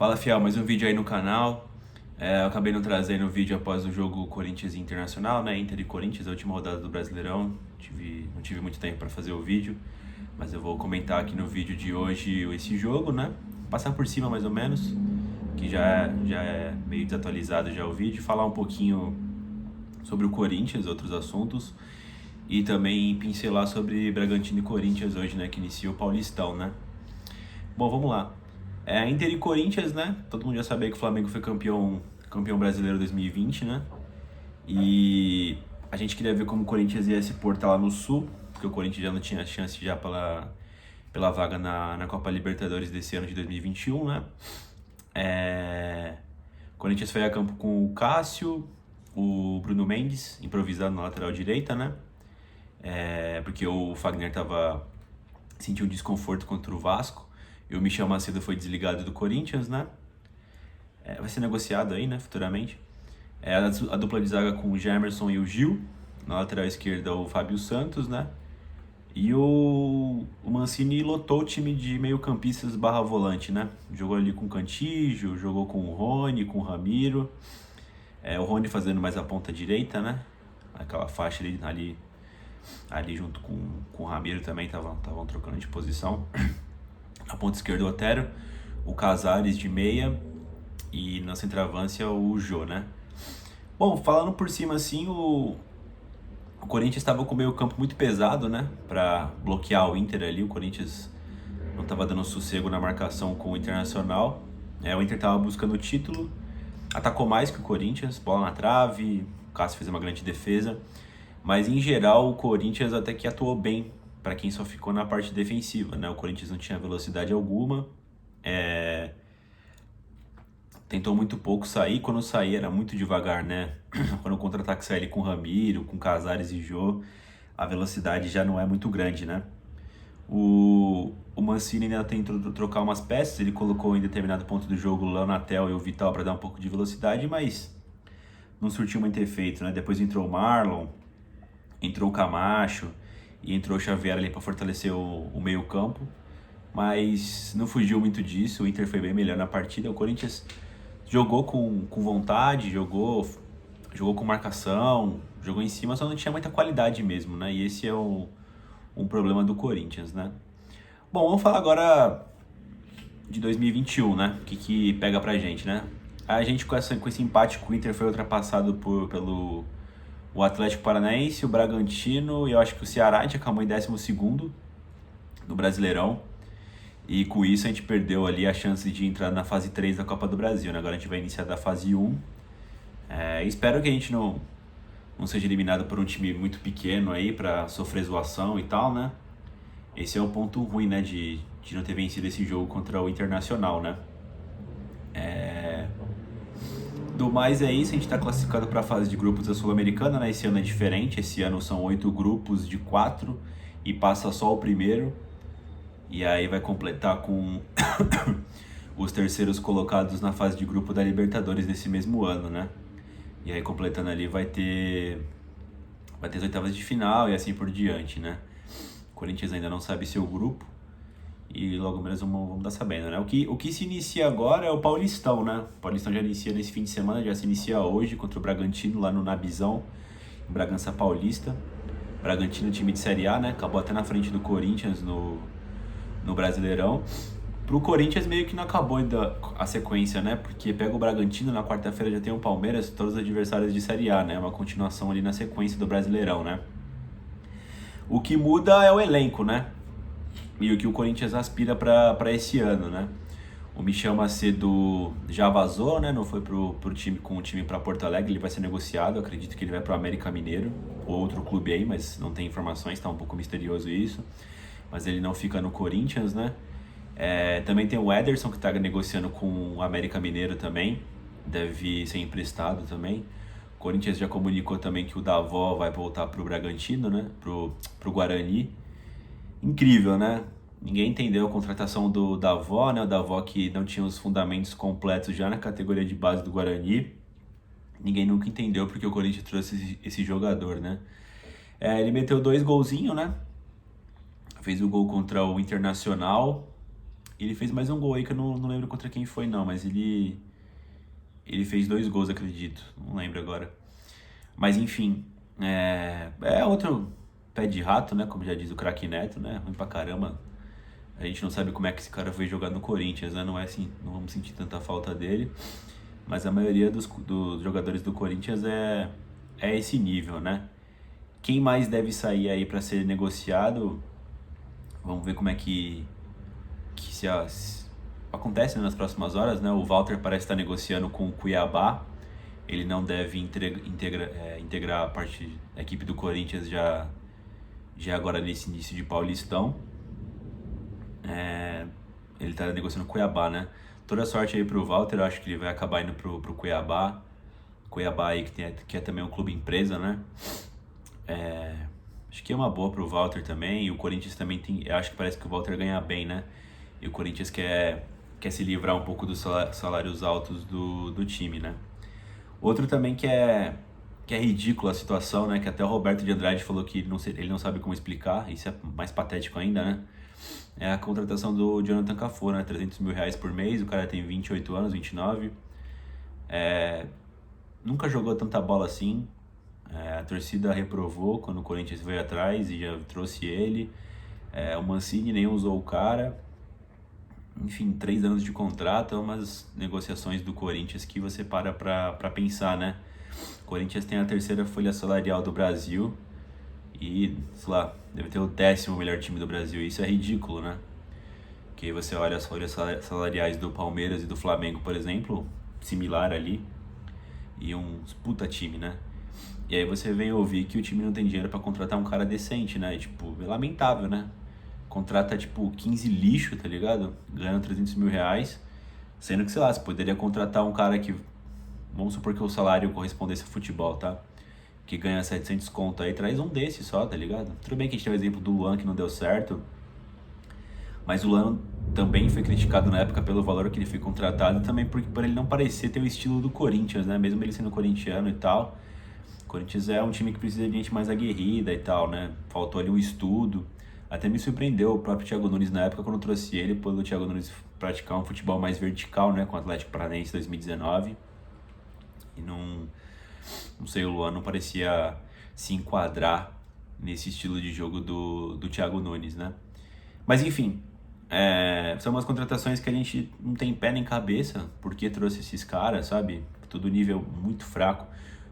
Fala, fiel, mais um vídeo aí no canal. Eu acabei não trazendo o vídeo após o jogo Corinthians e Internacional, né? Inter e Corinthians, a última rodada do Brasileirão. Não tive muito tempo para fazer o vídeo, mas eu vou comentar aqui no vídeo de hoje esse jogo, né? Passar por cima mais ou menos, que já é meio desatualizado já o vídeo. Falar um pouquinho sobre o Corinthians, outros assuntos. E também pincelar sobre Bragantino e Corinthians hoje, né? Que inicia o Paulistão, né? Bom, vamos lá. Inter e Corinthians, né? Todo mundo já sabia que o Flamengo foi campeão brasileiro 2020, né? E a gente queria ver como o Corinthians ia se portar lá no Sul, porque o Corinthians já não tinha chance já pela vaga na Copa Libertadores desse ano de 2021, né? O Corinthians foi a campo com o Cássio, o Bruno Mendes, improvisado na lateral direita, né? Porque o Fagner sentiu um desconforto contra o Vasco. E o Michel Macedo foi desligado do Corinthians, né? Vai ser negociado aí, né, futuramente. A dupla de zaga com o Gemerson e o Gil. Na lateral esquerda, o Fábio Santos, né? E o Mancini lotou o time de meio-campistas barra volante, né? Jogou ali com o Cantillo, jogou com o Rony, com o Ramiro. O Rony fazendo mais a ponta direita, né? Aquela faixa ali junto com o Ramiro também estavam trocando de posição. Na ponta esquerda o Otero, o Casares de meia e na centroavância o Jô, né? Bom, falando por cima assim, o Corinthians estava com o meio campo muito pesado, né? Pra bloquear o Inter ali, o Corinthians não estava dando sossego na marcação com o Internacional. O Inter estava buscando o título, atacou mais que o Corinthians, bola na trave, o Cássio fez uma grande defesa. Mas em geral o Corinthians até que atuou bem, para quem só ficou na parte defensiva, né? O Corinthians não tinha velocidade alguma, tentou muito pouco sair, quando saía era muito devagar, né? Quando o contra-ataque saía ali com o Ramiro, com Casares e Jô, a velocidade já não é muito grande, né? O Mancini ainda tentou trocar umas peças, ele colocou em determinado ponto do jogo o Leonatel e o Vital para dar um pouco de velocidade, mas não surtiu muito efeito, né? Depois entrou o Marlon, entrou o Camacho e entrou o Xavier ali para fortalecer o meio campo, mas não fugiu muito disso. O Inter foi bem melhor na partida. O Corinthians jogou com vontade, jogou com marcação, jogou em cima, só não tinha muita qualidade mesmo, né? E esse é um problema do Corinthians, né? Bom, vamos falar agora de 2021, né? O que pega pra gente, né? A gente com esse empate com o Inter foi ultrapassado pelo o Atlético Paranaense, o Bragantino e eu acho que o Ceará. A gente acabou em 12º no Brasileirão. E com isso a gente perdeu ali a chance de entrar na fase 3 da Copa do Brasil, né? Agora a gente vai iniciar da fase 1. Espero que a gente não seja eliminado por um time muito pequeno aí pra sofrer zoação e tal, né? Esse é o ponto ruim, né? De não ter vencido esse jogo contra o Internacional, né? Do mais é isso, a gente está classificado para a fase de grupos da Sul-Americana, né? Esse ano é diferente, esse ano são 8 grupos de 4 e passa só o primeiro. E aí vai completar com os terceiros colocados na fase de grupo da Libertadores desse mesmo ano, né? E aí completando ali vai ter as oitavas de final e assim por diante, né? O Corinthians ainda não sabe seu grupo e logo menos vamos estar sabendo, né? O que se inicia agora é o Paulistão, né? O Paulistão já inicia nesse fim de semana, já se inicia hoje contra o Bragantino lá no Nabizão, em Bragança Paulista. Bragantino, time de Série A, né? Acabou até na frente do Corinthians no Brasileirão. Pro Corinthians meio que não acabou ainda a sequência, né? Porque pega o Bragantino, na quarta-feira já tem o Palmeiras, todos os adversários de Série A, né? Uma continuação ali na sequência do Brasileirão, né? O que muda é o elenco, né? E o que o Corinthians aspira para esse ano, né? O Michel Macedo já vazou, né? Não foi com o time para Porto Alegre, ele vai ser negociado. Eu acredito que ele vai para o América Mineiro ou outro clube aí, mas não tem informações, tá um pouco misterioso isso. Mas ele não fica no Corinthians, né? Também tem o Ederson que tá negociando com o América Mineiro também, deve ser emprestado também. O Corinthians já comunicou também que o Davó vai voltar pro Bragantino, né? Pro Guarani. Incrível, né? Ninguém entendeu a contratação do Davó, né? O Davó que não tinha os fundamentos completos já na categoria de base do Guarani. Ninguém nunca entendeu porque o Corinthians trouxe esse jogador, né? Ele meteu 2 golzinhos, né? Fez o gol contra o Internacional Ele fez mais um gol aí que eu não lembro contra quem foi não, mas ele fez 2 gols, acredito. Não lembro agora. Mas enfim, é outro pé de rato, né? Como já diz o craque Neto, né? Ruim pra caramba. A gente não sabe como é que esse cara foi jogar no Corinthians, né? Não é assim, não vamos sentir tanta falta dele. Mas a maioria dos jogadores do Corinthians é esse nível, né? Quem mais deve sair aí para ser negociado? Vamos ver como é que se acontece, né, nas próximas horas, né? O Walter parece estar negociando com o Cuiabá. Ele não deve integrar a parte da equipe do Corinthians já agora nesse início de Paulistão. Ele está negociando com o Cuiabá, né? Toda sorte aí pro Walter, eu acho que ele vai acabar indo pro Cuiabá. Cuiabá aí que é também um clube empresa, né? Acho que é uma boa pro Walter também. E o Corinthians também tem. Eu acho que parece que o Walter ganha bem, né? E o Corinthians quer se livrar um pouco dos salários altos do time, né? Outro também que é ridículo a situação, né? Que até o Roberto de Andrade falou que ele não sabe como explicar. Isso é mais patético ainda, né? É a contratação do Jonathan Cafu, né? 300 mil reais por mês. O cara tem 28 anos, 29. Nunca jogou tanta bola assim. A torcida reprovou quando o Corinthians veio atrás e já trouxe ele. O Mancini nem usou o cara. Enfim, 3 anos de contrato, é umas negociações do Corinthians que você pra pensar, né? O Corinthians tem a terceira folha salarial do Brasil e, sei lá, deve ter o 10º melhor time do Brasil. Isso é ridículo, né? Porque aí você olha as folhas salariais do Palmeiras e do Flamengo, por exemplo, similar ali, e uns puta time, né? E aí você vem ouvir que o time não tem dinheiro pra contratar um cara decente, né? E, tipo, é lamentável, né? Contrata, tipo, 15 lixo, tá ligado? Ganhando 300 mil reais. Sendo que, sei lá, você poderia contratar um cara que... Vamos supor que o salário correspondesse a futebol, tá? Que ganha 700 conto aí, traz um desse só, tá ligado? Tudo bem que a gente tem o exemplo do Luan que não deu certo. Mas o Luan também foi criticado na época pelo valor que ele foi contratado. E também por ele não parecer ter o estilo do Corinthians, né? Mesmo ele sendo corintiano e tal. O Corinthians é um time que precisa de gente mais aguerrida e tal, né? Faltou ali um estudo. Até me surpreendeu o próprio Thiago Nunes na época quando eu trouxe ele, pelo Thiago Nunes praticar um futebol mais vertical, né, com o Atlético Paranaense 2019. E não sei, o Luan não parecia se enquadrar nesse estilo de jogo do Thiago Nunes, né? Mas enfim, são umas contratações que a gente não tem pé nem cabeça, porque trouxe esses caras, sabe? Tudo nível muito fraco.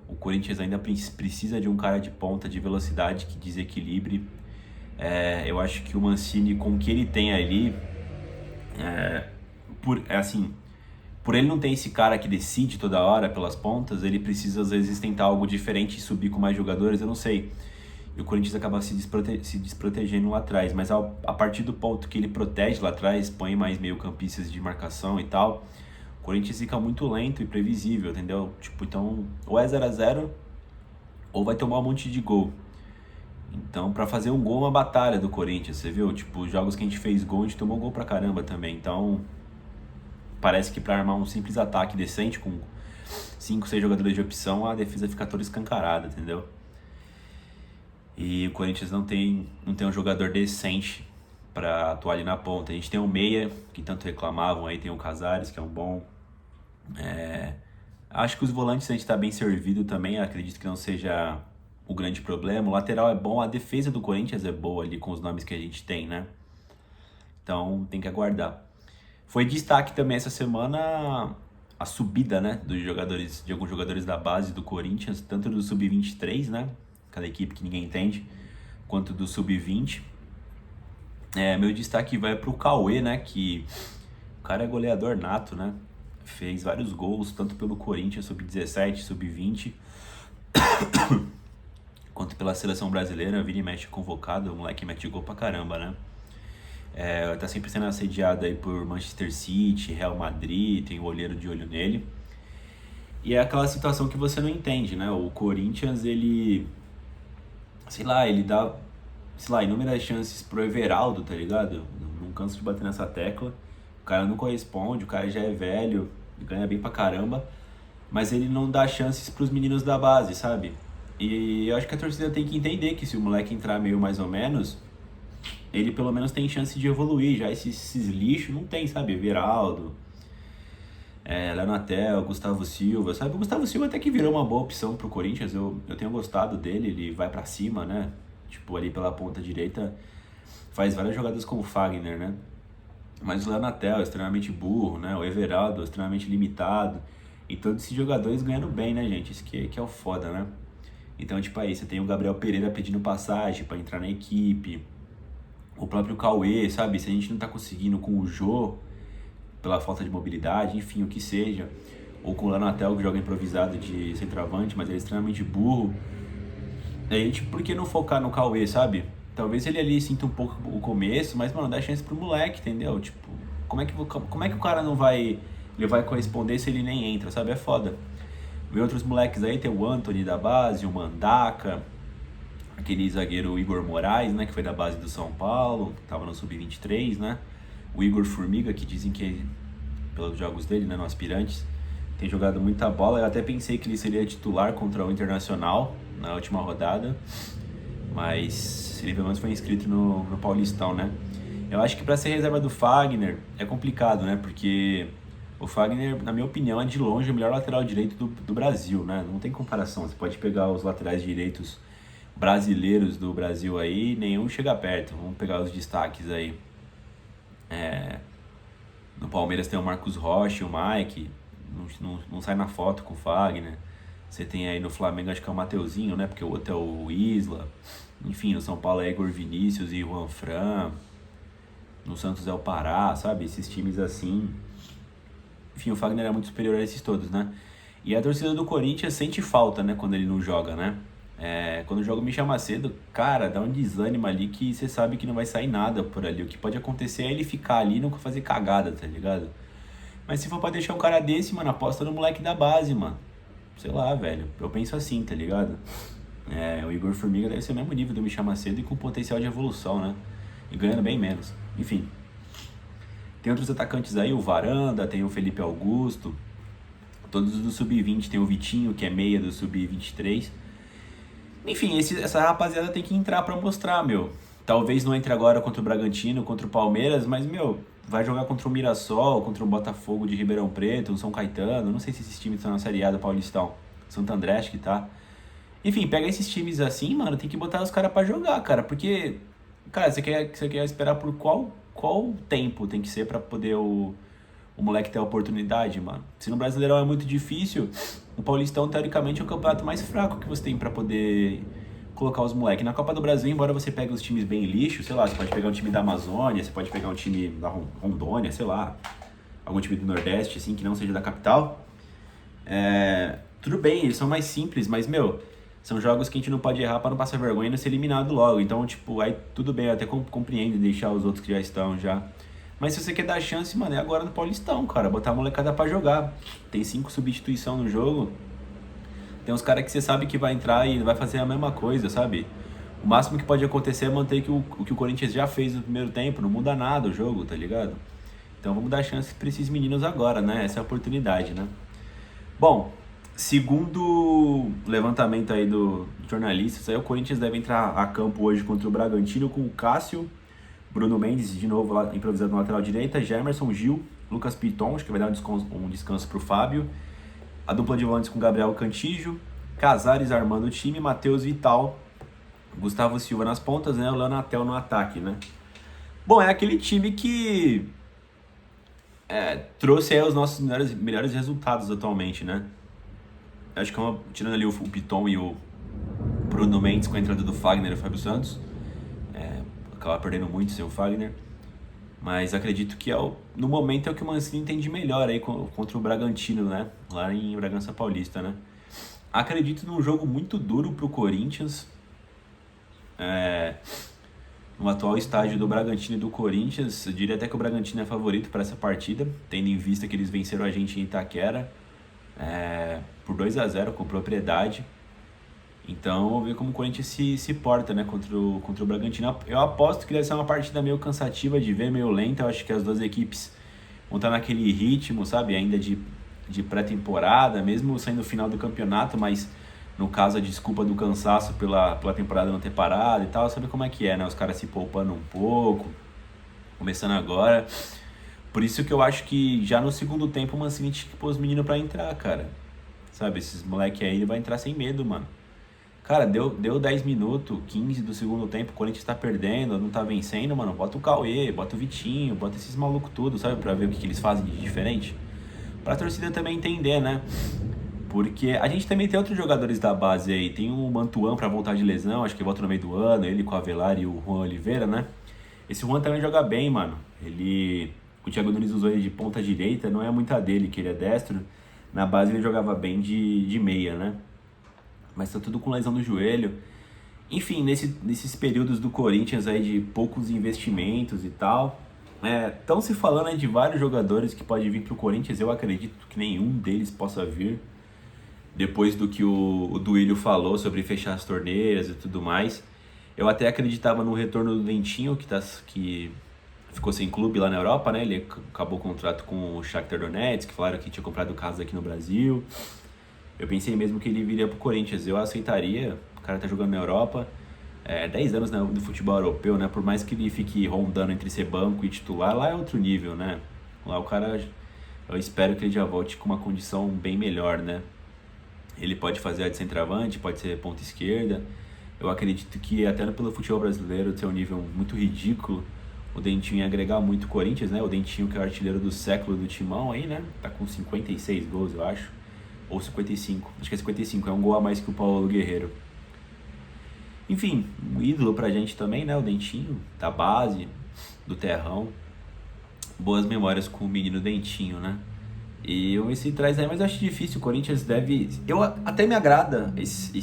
O Corinthians ainda precisa de um cara de ponta, de velocidade, que desequilibre. Eu acho que o Mancini, com o que ele tem ali, por ele não ter esse cara que decide toda hora pelas pontas, ele precisa às vezes tentar algo diferente e subir com mais jogadores, eu não sei. E o Corinthians acaba se desprotegendo lá atrás, mas a partir do ponto que ele protege lá atrás, põe mais meio-campistas de marcação e tal, o Corinthians fica muito lento e previsível, entendeu? Tipo, então, ou é 0-0, ou vai tomar um monte de gol. Então, pra fazer um gol é uma batalha do Corinthians, você viu? Tipo, jogos que a gente fez gol, a gente tomou gol pra caramba também. Então, parece que pra armar um simples ataque decente com 5, 6 jogadores de opção, a defesa fica toda escancarada, entendeu? E o Corinthians não tem um jogador decente pra atuar ali na ponta. A gente tem o Meia, que tanto reclamavam, aí tem o Casares, que é um bom... Acho que os volantes a gente tá bem servido também, acredito que não seja o grande problema. O lateral é bom, a defesa do Corinthians é boa ali com os nomes que a gente tem, né? Então tem que aguardar. Foi destaque também essa semana a subida, né, de alguns jogadores da base do Corinthians, tanto do Sub-23, né, aquela equipe que ninguém entende, quanto do Sub-20. Meu destaque vai pro Cauê, né, que o cara é goleador nato, né? Fez vários gols, tanto pelo Corinthians Sub-17, Sub-20, quanto pela seleção brasileira. Vira e mexe convocado, o moleque mete gol pra caramba, né? Tá sempre sendo assediado aí por Manchester City, Real Madrid, tem o olheiro de olho nele. E é aquela situação que você não entende, né? O Corinthians, ele dá, inúmeras chances pro Everaldo, tá ligado? Não canso de bater nessa tecla. O cara não corresponde, o cara já é velho, ganha bem pra caramba, mas ele não dá chances pros meninos da base, sabe? E eu acho que a torcida tem que entender que se o moleque entrar meio mais ou menos, ele pelo menos tem chance de evoluir. Já esses lixos não tem, sabe? Everaldo, Leonatel, Gustavo Silva, sabe? O Gustavo Silva até que virou uma boa opção pro Corinthians, eu tenho gostado dele, ele vai pra cima, né? Tipo, ali pela ponta direita, faz várias jogadas com o Fagner, né? Mas o Leonatel é extremamente burro, né? O Everaldo é extremamente limitado. E todos esses jogadores ganhando bem, né, gente? Isso que é o foda, né? Então, tipo, aí você tem o Gabriel Pereira pedindo passagem pra entrar na equipe. O próprio Cauê, sabe? Se a gente não tá conseguindo com o Jô, pela falta de mobilidade, enfim, o que seja. Ou com o Leonatel, que joga improvisado de centroavante, mas ele é extremamente burro. A gente, por que não focar no Cauê, sabe? Talvez ele ali sinta um pouco o começo, mas, mano, dá chance pro moleque, entendeu? Tipo, como é que o cara não vai... Ele vai corresponder se ele nem entra, sabe? É foda. Vê outros moleques aí, tem o Anthony da base, o Mandaka, aquele zagueiro Igor Moraes, né? Que foi da base do São Paulo, que tava no Sub-23, né? O Igor Formiga, que dizem que, pelos jogos dele, né? No Aspirantes, tem jogado muita bola. Eu até pensei que ele seria titular contra o Internacional na última rodada, mas ele pelo menos foi inscrito no Paulistão, né? Eu acho que para ser reserva do Fagner é complicado, né? Porque o Fagner, na minha opinião, é de longe o melhor lateral direito do Brasil, né? Não tem comparação. Você pode pegar os laterais direitos brasileiros do Brasil aí, nenhum chega perto. Vamos pegar os destaques aí. No Palmeiras tem o Marcos Rocha, o Mike, não sai na foto com o Fagner. Você tem aí no Flamengo, acho que é o Mateuzinho, né? Porque o outro é o Isla. Enfim, no São Paulo é Igor Vinícius e Juan Fran. No Santos é o Pará, sabe? Esses times assim. Enfim, o Fagner é muito superior a esses todos, né? E a torcida do Corinthians sente falta, né? Quando ele não joga, né? Quando joga o Michel Macedo, cara, dá um desânimo ali que você sabe que não vai sair nada por ali. O que pode acontecer é ele ficar ali e nunca fazer cagada, tá ligado? Mas se for pra deixar um cara desse, mano, aposta no moleque da base, mano. Sei lá, velho. Eu penso assim, tá ligado? O Igor Formiga deve ser o mesmo nível do Michel Macedo e com potencial de evolução, né? E ganhando bem menos. Enfim. Tem outros atacantes aí, o Varanda, tem o Felipe Augusto. Todos do Sub-20, tem o Vitinho, que é meia do Sub-23. Enfim, essa rapaziada tem que entrar pra mostrar, meu. Talvez não entre agora contra o Bragantino, contra o Palmeiras, mas, meu, vai jogar contra o Mirassol, contra o Botafogo de Ribeirão Preto, o São Caetano. Não sei se esses times estão na Série A do Paulistão. Santo André, acho que tá. Enfim, pega esses times assim, mano, tem que botar os caras pra jogar, cara. Porque, cara, você quer esperar por qual tempo tem que ser pra poder o moleque ter a oportunidade, mano? Se no Brasileirão é muito difícil, o Paulistão, teoricamente, é o campeonato mais fraco que você tem pra poder colocar os moleques. Na Copa do Brasil, embora você pegue os times bem lixo, sei lá, você pode pegar um time da Amazônia, você pode pegar um time da Rondônia, sei lá, algum time do Nordeste, assim, que não seja da capital. Tudo bem, eles são mais simples, mas, meu, são jogos que a gente não pode errar pra não passar vergonha e não ser eliminado logo. Então, tipo, aí tudo bem, eu até compreendo deixar os outros que já estão já. Mas se você quer dar chance, mano, é agora no Paulistão, cara. Botar a molecada pra jogar. Tem 5 substituições no jogo. Tem uns caras que você sabe que vai entrar e vai fazer a mesma coisa, sabe? O máximo que pode acontecer é manter o que o Corinthians já fez no primeiro tempo. Não muda nada o jogo, tá ligado? Então vamos dar chance pra esses meninos agora, né? Essa é a oportunidade, né? Bom, segundo o levantamento aí do jornalistas, aí o Corinthians deve entrar a campo hoje contra o Bragantino com o Cássio, Bruno Mendes, de novo lá, improvisado na lateral direita, Gemerson, Gil, Lucas Piton, acho que vai dar um descanso pro Fábio, a dupla de volantes com Gabriel Cantígio, Casares armando o time, Matheus Vital, Gustavo Silva nas pontas, né, o Leonatel no ataque, né. Bom, é aquele time que trouxe aí os nossos melhores resultados atualmente, né. Acho que tirando ali o Piton e o Bruno Mendes com a entrada do Fagner e o Fábio Santos, acaba perdendo muito sem o Fagner, mas acredito que no momento é o que o Mancini entende melhor aí contra o Bragantino, né, lá em Bragança Paulista, né. Acredito num jogo muito duro pro Corinthians, no atual estágio do Bragantino e do Corinthians. Eu diria até que o Bragantino é favorito para essa partida, tendo em vista que eles venceram a gente em Itaquera por 2-0 com propriedade. Então, vamos ver como o Corinthians se porta, né, contra o Bragantino. Eu aposto que deve ser uma partida meio cansativa de ver, meio lenta. Eu acho que as duas equipes vão estar naquele ritmo, sabe, ainda de pré-temporada, mesmo saindo no final do campeonato, mas No caso, a desculpa do cansaço pela temporada não ter parado e tal, sabe como é que é, né? Os caras se poupando um pouco, começando agora. Por isso que eu acho que já no segundo tempo o Mancini tinha que pôr os meninos pra entrar, cara. Sabe, esses moleque aí, ele vai entrar sem medo, mano. Cara, deu 10 minutos, 15 do segundo tempo, o Corinthians tá perdendo, não tá vencendo, mano. Bota o Cauê, bota o Vitinho, bota esses malucos tudo, sabe? Pra ver o que eles fazem de diferente. Pra torcida também entender, né? Porque a gente também tem outros jogadores da base aí. Tem o Mantuan pra voltar de lesão, acho que volta no meio do ano, ele com o Avelar e o Juan Oliveira, né? Esse Juan também joga bem, mano. O Thiago Nunes usou ele de ponta direita, não é muita dele, que ele é destro. Na base ele jogava bem de meia, né? Mas tá tudo com lesão no joelho. Enfim, nesses períodos do Corinthians aí de poucos investimentos e tal, estão se falando aí de vários jogadores que podem vir pro Corinthians. Eu acredito que nenhum deles possa vir. Depois do que o Duílio falou sobre fechar as torneiras e tudo mais. Eu até acreditava no retorno do Dentinho, que ficou sem clube lá na Europa, né? Ele acabou o contrato com o Shakhtar Donetsk, que falaram que tinha comprado casa aqui no Brasil. Eu pensei mesmo que ele viria pro Corinthians. Eu aceitaria, o cara tá jogando na Europa. 10 anos, né, do futebol europeu, né? Por mais que ele fique rondando entre ser banco e titular, lá é outro nível, né? Lá o cara, eu espero que ele já volte com uma condição bem melhor, né? Ele pode fazer a de centroavante, pode ser ponta esquerda. Eu acredito que até pelo futebol brasileiro ter um nível muito ridículo, o Dentinho ia agregar muito o Corinthians, né? O Dentinho que é o artilheiro do século do Timão aí, né? Tá com 56 gols, eu acho. Ou 55. Acho que é 55, é um gol a mais que o Paulo Guerreiro. Enfim, um ídolo pra gente também, né? O Dentinho, da base, do terrão. Boas memórias com o menino Dentinho, né? E eu esse traz aí, mas eu acho difícil. O Corinthians deve. Até me agrada esse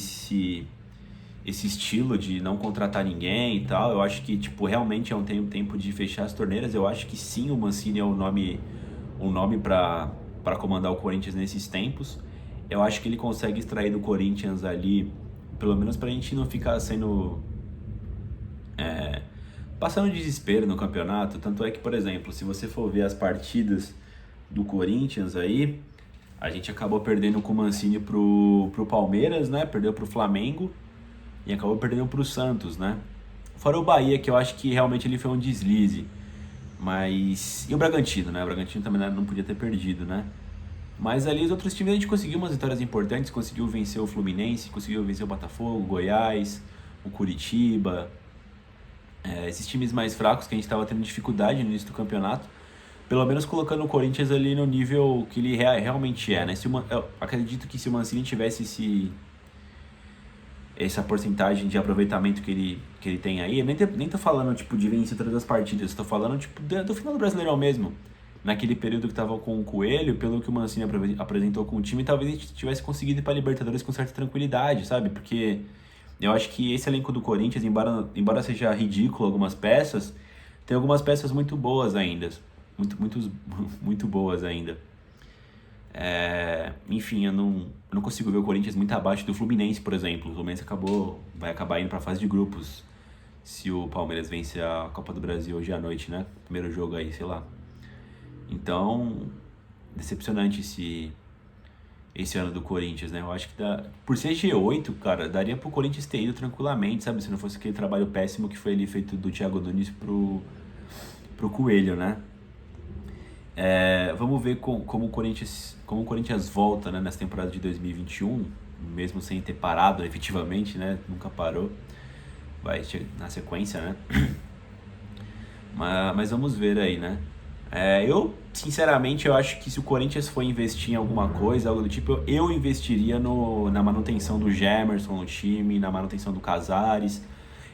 estilo de não contratar ninguém e tal. Eu acho que, tipo, realmente é um tempo de fechar as torneiras. Eu acho que sim, o Mancini é o nome para comandar o Corinthians nesses tempos. Eu acho que ele consegue extrair do Corinthians ali, pelo menos pra gente não ficar sendo. Passando desespero no campeonato. Tanto é que, por exemplo, se você for ver as partidas do Corinthians aí, a gente acabou perdendo com o Mancini pro Palmeiras, né? Perdeu pro Flamengo e acabou perdendo pro Santos, né? Fora o Bahia, que eu acho que realmente ele foi um deslize. Mas. E o Bragantino, né? O Bragantino também não podia ter perdido, né? Mas ali os outros times a gente conseguiu umas vitórias importantes, conseguiu vencer o Fluminense, conseguiu vencer o Botafogo, o Goiás, o Curitiba. Esses times mais fracos que a gente estava tendo dificuldade no início do campeonato, pelo menos colocando o Corinthians ali no nível que ele realmente é, né? Eu acredito que se o Mancini tivesse essa porcentagem de aproveitamento que ele tem aí, eu nem tô falando tipo de vencer todas as partidas, tô falando tipo do final do Brasileirão mesmo. Naquele período que tava com o Coelho, pelo que o Mancini apresentou com o time, talvez a gente tivesse conseguido ir pra Libertadores com certa tranquilidade, sabe? Porque eu acho que esse elenco do Corinthians, embora seja ridículo algumas peças, tem algumas peças muito boas ainda. Muito boas ainda. Enfim, eu não consigo ver o Corinthians muito abaixo do Fluminense, por exemplo. O Fluminense vai acabar indo pra fase de grupos se o Palmeiras vencer a Copa do Brasil hoje à noite, né? Primeiro jogo aí, sei lá. Então, decepcionante esse ano do Corinthians, né? Eu acho que por ser G8, cara, daria pro Corinthians ter ido tranquilamente, sabe? Se não fosse aquele trabalho péssimo que foi ali feito do Thiago Nunes pro Coelho, né? Vamos ver como o Corinthians volta, né, nessa temporada de 2021, mesmo sem ter parado efetivamente, né? Nunca parou. Vai na sequência, né? Mas vamos ver aí, né? Sinceramente, eu acho que se o Corinthians for investir em alguma coisa, algo do tipo, eu investiria na manutenção do Gemerson no time, na manutenção do Casares.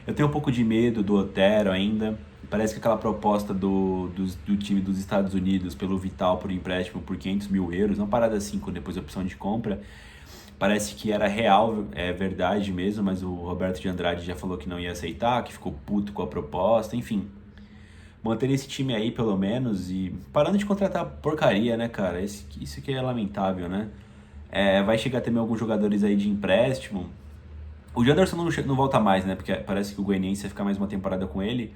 Eu tenho um pouco de medo do Otero ainda. Parece que aquela proposta do time dos Estados Unidos pelo Vital por empréstimo por 500 mil euros, uma parada assim, com depois a opção de compra, parece que era real, é verdade mesmo, mas o Roberto de Andrade já falou que não ia aceitar, que ficou puto com a proposta, enfim. Manter esse time aí, pelo menos, e parando de contratar porcaria, né, cara? Isso que é lamentável, né? Vai chegar também alguns jogadores aí de empréstimo. O Janderson não volta mais, né? Porque parece que o Goianiense vai ficar mais uma temporada com ele.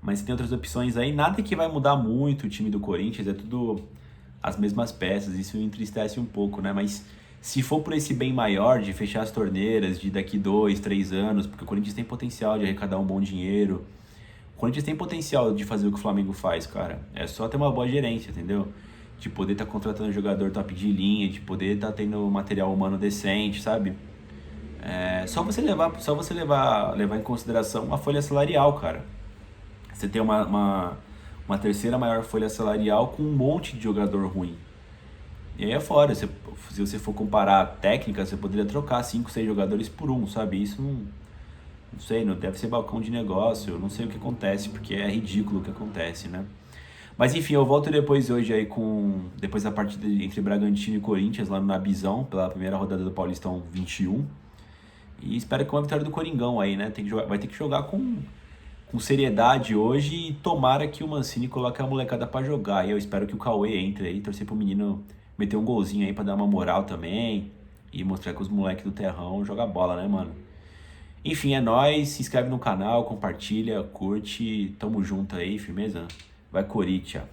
Mas tem outras opções aí. Nada que vai mudar muito o time do Corinthians. É tudo as mesmas peças. Isso me entristece um pouco, né? Mas Se for por esse bem maior de fechar as torneiras de daqui 2, 3 anos, porque o Corinthians tem potencial de arrecadar um bom dinheiro, o Corinthians tem potencial de fazer o que o Flamengo faz, cara. É só ter uma boa gerência, entendeu? De poder estar contratando jogador top de linha, de poder estar tendo material humano decente, sabe? É só você levar em consideração a folha salarial, cara. Você tem uma terceira maior folha salarial com um monte de jogador ruim. E aí é fora, se você for comparar a técnica, você poderia trocar 5, 6 jogadores por um, sabe? Isso não sei, não deve ser balcão de negócio, eu não sei o que acontece, porque é ridículo o que acontece, né? Mas enfim, eu volto depois hoje aí depois da partida entre Bragantino e Corinthians lá no Nabizão, pela primeira rodada do Paulistão 21. E espero que uma vitória do Coringão aí, né? Vai ter que jogar com seriedade hoje e tomara que o Mancini coloque a molecada pra jogar. E eu espero que o Cauê entre aí, torcer pro menino meter um golzinho aí pra dar uma moral também e mostrar que os moleques do terrão jogam bola, né, mano? Enfim, é nóis, se inscreve no canal, compartilha, curte, tamo junto aí, firmeza? Vai Corinthians!